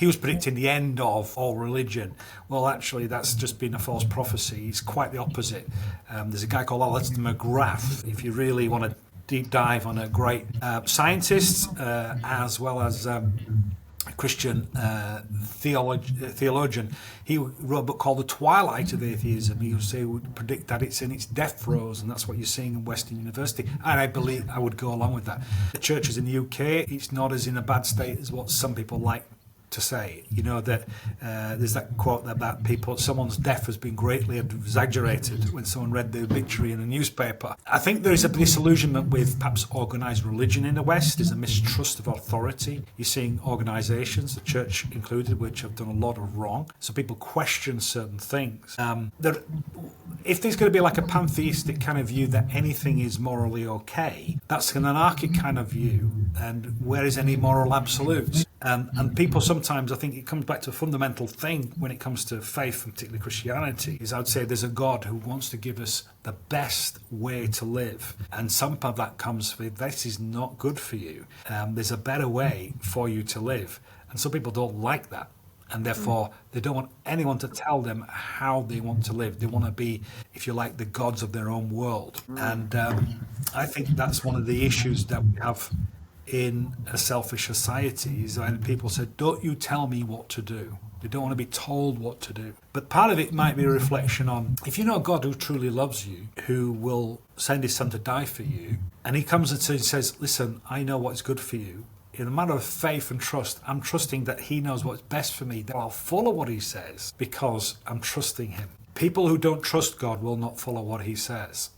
he was predicting the end of all religion. Well, actually, that's just been a false prophecy. It's quite the opposite. There's a guy called Alistair McGrath. If you really want to deep dive on a great scientist, as well as Christian theologian. He wrote a book called The Twilight of Atheism. He would predict that it's in its death throes, and that's what you're seeing in Western University. And I believe I would go along with that. The churches in the UK, it's not as in a bad state as what some people like to say. You know that there's that quote about someone's death has been greatly exaggerated when someone read the obituary in a newspaper. I think there is a disillusionment with perhaps organised religion in the West. There's a mistrust of authority. You're seeing organisations, the church included, which have done a lot of wrong. So people question certain things. If there's going to be like a pantheistic kind of view that anything is morally okay, that's an anarchic kind of view. And where is any moral absolutes? And people sometimes, I think it comes back to a fundamental thing when it comes to faith, and particularly Christianity, is I would say there's a God who wants to give us the best way to live. And some of that comes with, this is not good for you. There's a better way for you to live. And some people don't like that. And therefore, they don't want anyone to tell them how they want to live. They want to be, if you like, the gods of their own world. And I think that's one of the issues that we have in a selfish society, is when people say, don't you tell me what to do. They don't want to be told what to do. But part of it might be a reflection on, if you know a God who truly loves you, who will send his son to die for you, and he comes and says, listen, I know what's good for you. In a matter of faith and trust, I'm trusting that he knows what's best for me, that I'll follow what he says because I'm trusting him. People who don't trust God will not follow what he says.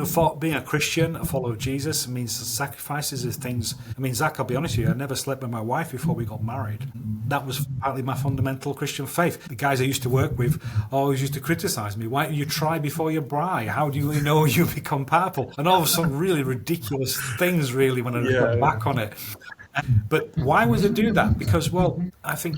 For being a Christian, a follower of Jesus, means sacrifices is things. I mean, Zach, I'll be honest with you, I never slept with my wife before we got married. That was partly my fundamental Christian faith. The guys I used to work with always used to criticize me. Why don't you try before you buy? How do you know you become powerful? And all of some really ridiculous things, really, when I look back on it. But why would they do that? Because, well, I think,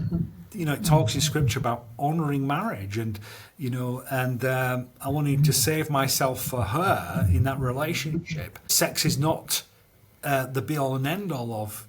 it talks in scripture about honoring marriage, and I wanted to save myself for her in that relationship. Sex is not the be all and end all of